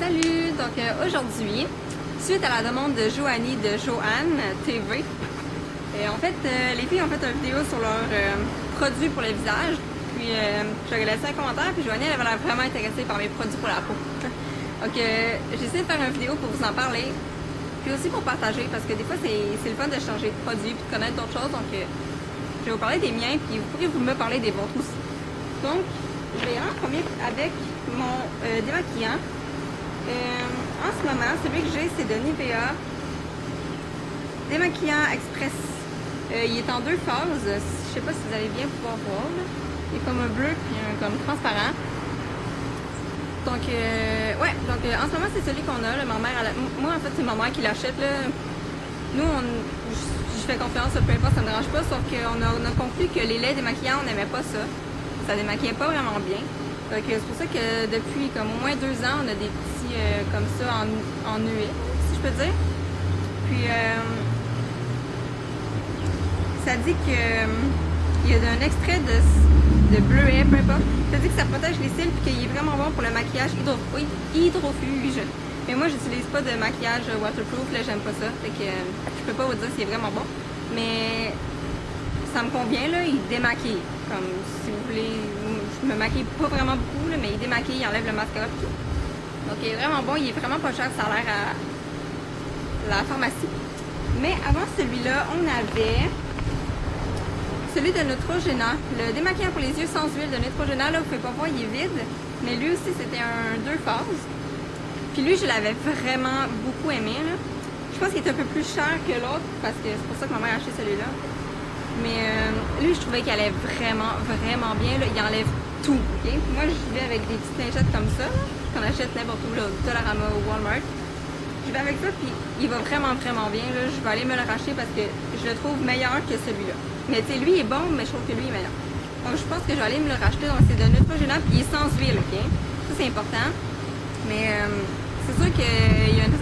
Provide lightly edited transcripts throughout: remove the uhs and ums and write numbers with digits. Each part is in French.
Salut! Donc aujourd'hui, suite à la demande de Joanie de Joanne TV, en fait, les filles ont fait une vidéo sur leurs produits pour le visage. Puis j'avais laissé un commentaire, puis Joanie elle avait l'air vraiment intéressée par mes produits pour la peau. Donc j'ai essayé de faire une vidéo pour vous en parler, puis aussi pour partager, parce que des fois c'est le fun de changer de produit puis de connaître d'autres choses. Donc je vais vous parler des miens, puis vous pourrez me parler des vôtres aussi. Donc je vais en premier avec mon démaquillant. En ce moment, celui que j'ai, c'est de Nivea démaquillant express. Il est en deux phases. Je sais pas si vous allez bien pouvoir voir. Là. Il est comme un bleu puis un comme transparent. Donc, ouais. Donc, en ce moment, c'est celui qu'on a. Là. Ma mère, moi, en fait, c'est ma mère qui l'achète. Nous, je fais confiance. Peu importe, ça me dérange pas. Sauf qu'on a conclu que les laits démaquillants, on n'aimait pas ça. Ça démaquillait pas vraiment bien. Donc, c'est pour ça que depuis comme au moins 2 ans, on a des petits comme ça en huile, si je peux dire. Puis, ça dit que il y a un extrait de bleuet, peu importe. Ça dit que ça protège les cils et qu'il est vraiment bon pour le maquillage hydrofuge. Mais moi, j'utilise pas de maquillage waterproof, là, j'aime pas ça. Fait que je peux pas vous dire s'il est vraiment bon. Mais ça me convient, là, il démaquille. Comme si vous voulez, je me maquille pas vraiment beaucoup, là, mais il démaquille, il enlève le mascara et tout. Donc il est vraiment bon, il est vraiment pas cher, ça a l'air à la pharmacie. Mais avant celui-là, on avait celui de Neutrogena, le démaquillant pour les yeux sans huile de Neutrogena. Là, vous pouvez pas voir, il est vide, mais lui aussi c'était un 2 phases. Puis lui, je l'avais vraiment beaucoup aimé. Là. Je pense qu'il est un peu plus cher que l'autre, parce que c'est pour ça que ma mère a acheté celui-là. Mais lui, je trouvais qu'il allait vraiment, vraiment bien. Là. Il enlève tout. Okay? Moi, je vais avec des petites lingettes comme ça, qu'on achète n'importe où, là, au Dollarama ou Walmart. Je vais avec ça, puis il va vraiment, vraiment bien. Là. Je vais aller me le racheter parce que je le trouve meilleur que celui-là. Mais tu sais, lui, il est bon, mais je trouve que lui est meilleur. Donc, je pense que je vais aller me le racheter. Donc, c'est de Neutrogena, puis il est sans huile, OK? Ça, c'est important. Mais c'est sûr qu'il y a une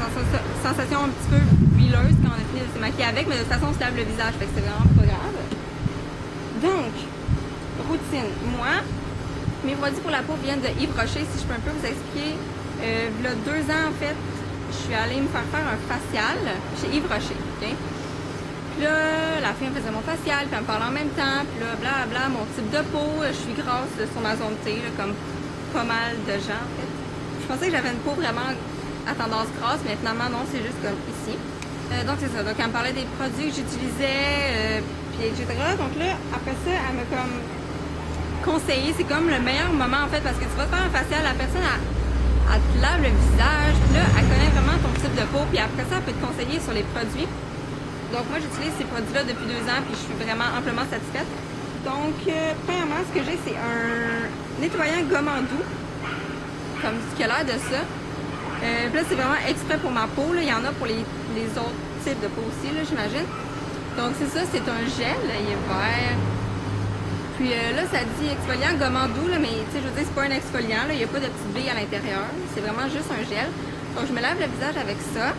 sensation un petit peu huileuse quand on a fini de se maquiller avec, mais de toute façon, on se lave le visage, fait que c'est vraiment pas grave. Donc, routine. Moi, mes produits pour la peau viennent de Yves Rocher, si je peux un peu vous expliquer. Il y a 2 ans, en fait, je suis allée me faire un facial chez Yves Rocher, OK? Puis là, la fille me faisait mon facial, puis elle me parlait en même temps, puis là, blablabla, mon type de peau, je suis grasse sur ma zone T, là, comme pas mal de gens, en fait. Je pensais que j'avais une peau vraiment à tendance grasse, mais finalement, non, c'est juste comme ici. Donc, c'est ça. Donc, elle me parlait des produits que j'utilisais, puis etc. Donc là, après ça, elle m'a comme conseillé, c'est comme le meilleur moment, en fait, parce que tu vas faire un facial, la personne, elle te lave le visage, puis là, elle connaît vraiment ton type de peau, puis après ça, elle peut te conseiller sur les produits. Donc, moi, j'utilise ces produits-là depuis 2 ans, puis je suis vraiment amplement satisfaite. Donc, premièrement, ce que j'ai, c'est un nettoyant gomme en doux, comme ce qui a l'air de ça. Puis là, c'est vraiment exprès pour ma peau. Là. Il y en a pour les autres types de peau aussi, j'imagine. Donc, c'est ça, c'est un gel. Là, il est vert. Puis là, ça dit exfoliant gomme en doux, là, mais tu sais, je veux dire, c'est pas un exfoliant. Là. Il n'y a pas de petite bille à l'intérieur. C'est vraiment juste un gel. Donc, je me lave le visage avec ça,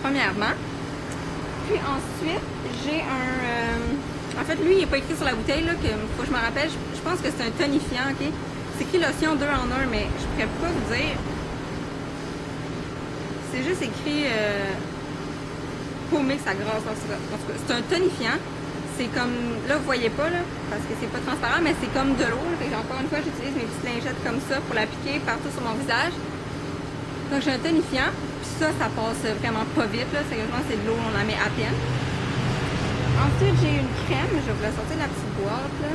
premièrement. Puis ensuite, j'ai un... en fait, lui, il n'est pas écrit sur la bouteille, là, que faut que je me rappelle. Je pense que c'est un tonifiant, OK? C'est écrit lotion 2 en 1, mais je pourrais pas vous dire. C'est juste écrit peau mix à grasse. C'est un tonifiant. C'est comme... Là, vous voyez pas, là, parce que c'est pas transparent, mais c'est comme de l'eau. Encore une fois, j'utilise mes petites lingettes comme ça pour l'appliquer partout sur mon visage. Donc, j'ai un tonifiant. Puis ça passe vraiment pas vite, là. Sérieusement, c'est de l'eau, on en met à peine. Ensuite, j'ai une crème. Je vais vous la sortir de la petite boîte, là.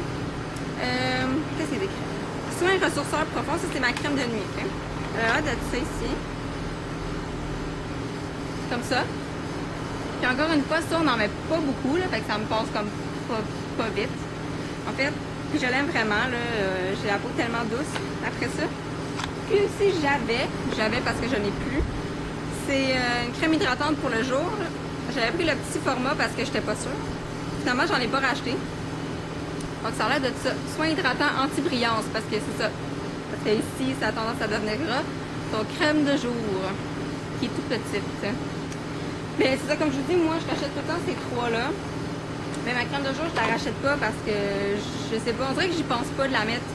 Qu'est-ce que c'est des crèmes? Soin ressourceur profond, ça c'est ma crème de nuit. Okay? Elle a l'air de ça ici. Comme ça. Puis encore une fois, ça on n'en met pas beaucoup, là, fait que ça me passe comme pas vite. En fait, je l'aime vraiment, là. J'ai la peau tellement douce après ça. Puis aussi j'avais parce que je n'ai plus. C'est une crème hydratante pour le jour. J'avais pris le petit format parce que j'étais pas sûre. Finalement, j'en ai pas racheté. Donc, ça a l'air de ça. Soin hydratant anti-brillance, parce que c'est ça. Parce que ici, ça a tendance à devenir gras. Donc, crème de jour, qui est tout petite. Mais c'est ça, comme je vous dis, moi, je rachète tout le temps ces 3-là. Mais ma crème de jour, je la rachète pas parce que, je sais pas, on dirait que j'y pense pas de la mettre.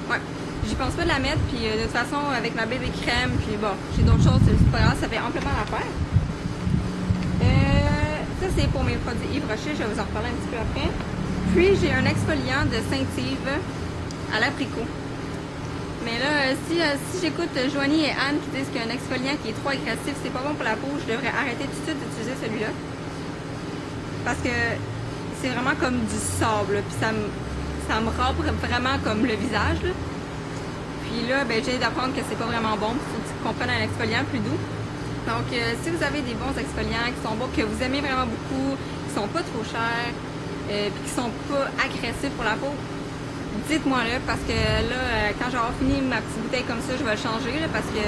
Ouais, j'y pense pas de la mettre, puis de toute façon, avec ma baie de crème, puis bon, j'ai d'autres choses, c'est pas grave, ça fait amplement l'affaire. Ça, c'est pour mes produits Yves Rocher, je vais vous en reparler un petit peu après. Puis, j'ai un exfoliant de Saint-Yves à l'abricot. Mais là, si j'écoute Joanie et Anne qui disent qu'un exfoliant qui est trop agressif, c'est pas bon pour la peau, je devrais arrêter tout de suite d'utiliser celui-là. Parce que c'est vraiment comme du sable, puis ça me râpe vraiment comme le visage. Là. Puis là, ben, j'ai d'apprendre que c'est pas vraiment bon, il faut qu'on prenne un exfoliant plus doux. Donc, si vous avez des bons exfoliants qui sont bons, que vous aimez vraiment beaucoup, qui sont pas trop chers, puis qui sont pas agressifs pour la peau, dites-moi là, parce que là, quand j'aurai fini ma petite bouteille comme ça, je vais le changer, là, parce que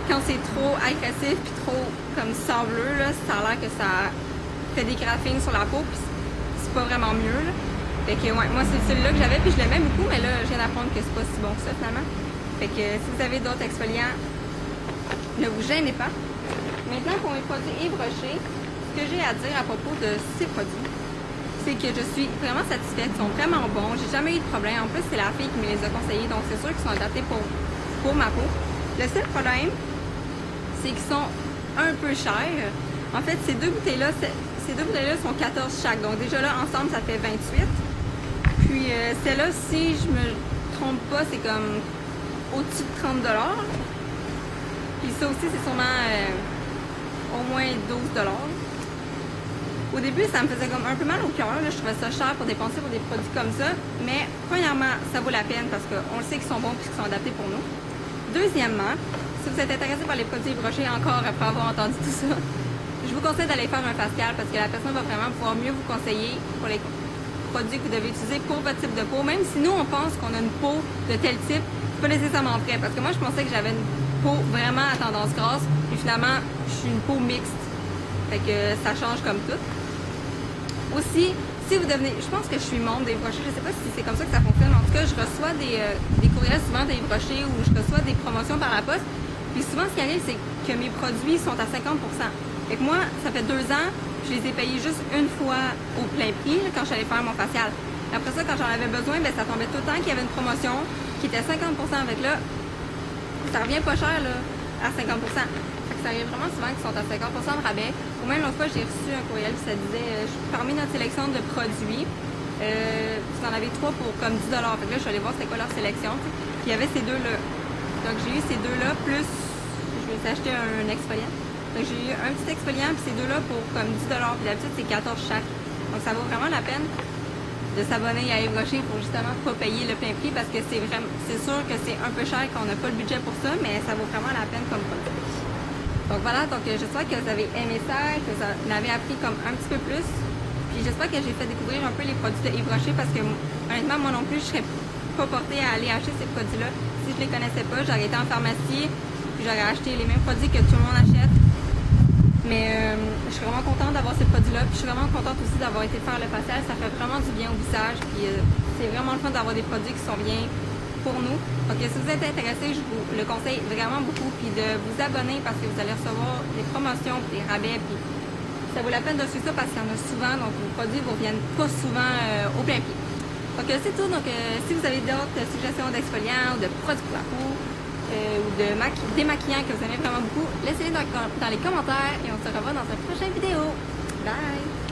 quand c'est trop agressif puis trop comme sableux, là, ça a l'air que ça fait des graphines sur la peau, puis c'est pas vraiment mieux. Là. Fait que ouais, moi c'est celui-là que j'avais, puis je l'aimais beaucoup, mais là, je viens d'apprendre que c'est pas si bon que ça finalement. Fait que si vous avez d'autres exfoliants, ne vous gênez pas. Maintenant, pour mes produits Yves Rocher, ce que j'ai à dire à propos de ces produits, c'est que je suis vraiment satisfaite. Ils sont vraiment bons. J'ai jamais eu de problème. En plus, c'est la fille qui me les a conseillés, donc c'est sûr qu'ils sont adaptés pour ma peau. Le seul problème, c'est qu'ils sont un peu chers. En fait, ces deux bouteilles-là sont 14 chaque. Donc déjà là, ensemble, ça fait 28. Puis celle-là, si je me trompe pas, c'est comme au-dessus de 30 $. Puis ça aussi, c'est sûrement au moins 12 $. Au début, ça me faisait comme un peu mal au cœur. Je trouvais ça cher pour dépenser pour des produits comme ça. Mais premièrement, ça vaut la peine parce qu'on le sait qu'ils sont bons et qu'ils sont adaptés pour nous. Deuxièmement, si vous êtes intéressé par les produits Yves Rocher encore après avoir entendu tout ça, je vous conseille d'aller faire un facial parce que la personne va vraiment pouvoir mieux vous conseiller pour les produits que vous devez utiliser pour votre type de peau. Même si nous, on pense qu'on a une peau de tel type, c'est pas nécessairement vrai. Parce que moi, je pensais que j'avais une peau vraiment à tendance grasse. Puis finalement, je suis une peau mixte. Fait que ça change comme tout. Aussi, si vous devenez... Je pense que je suis membre d'Yves Rocher. Je sais pas si c'est comme ça que ça fonctionne. En tout cas, je reçois des courriels souvent d'Yves Rocher ou je reçois des promotions par la poste. Puis souvent, ce qui arrive, c'est que mes produits sont à 50%. Fait que moi, ça fait 2 ans, je les ai payés juste une fois au plein prix là, quand je suis allée faire mon facial. Après ça, quand j'en avais besoin, ben, ça tombait tout le temps qu'il y avait une promotion qui était 50% avec là. Ça revient pas cher là, à 50%. Fait que ça arrive vraiment souvent qu'ils sont à 50% de rabais. Ou même l'autre fois, j'ai reçu un courriel qui ça disait parmi notre sélection de produits, vous en avez 3 pour comme 10 $. Fait que là, je suis allée voir c'était quoi leur sélection. Puis il y avait ces deux-là. Donc j'ai eu ces deux-là, plus je vais acheter un exfoliant. Donc j'ai eu un petit exfoliant puis ces deux-là pour comme 10 $. Puis d'habitude, c'est 14 chaque. Donc ça vaut vraiment la peine de s'abonner à Yves Rocher pour justement pas payer le plein prix parce que c'est sûr que c'est un peu cher qu'on n'a pas le budget pour ça, mais ça vaut vraiment la peine comme produit. Donc voilà, donc j'espère que vous avez aimé ça, que vous en avez appris comme un petit peu plus. Puis j'espère que j'ai fait découvrir un peu les produits de Yves Rocher parce que honnêtement, moi non plus, je serais pas portée à aller acheter ces produits-là. Si je les connaissais pas, j'aurais été en pharmacie, puis j'aurais acheté les mêmes produits que tout le monde achète. Mais je suis vraiment contente d'avoir ces produits-là. Puis je suis vraiment contente aussi d'avoir été faire le facial. Ça fait vraiment du bien au visage. Puis c'est vraiment le fun d'avoir des produits qui sont bien pour nous. Donc si vous êtes intéressé, je vous le conseille vraiment beaucoup. Puis de vous abonner parce que vous allez recevoir des promotions, des rabais. Puis ça vaut la peine de suivre ça parce qu'il y en a souvent. Donc vos produits ne vous reviennent pas souvent au plein pied. Donc c'est tout. Donc si vous avez d'autres suggestions d'exfoliants ou de produits pour la peau, ou de démaquillants que vous aimez vraiment beaucoup, laissez-les dans les commentaires et on se revoit dans une prochaine vidéo. Bye!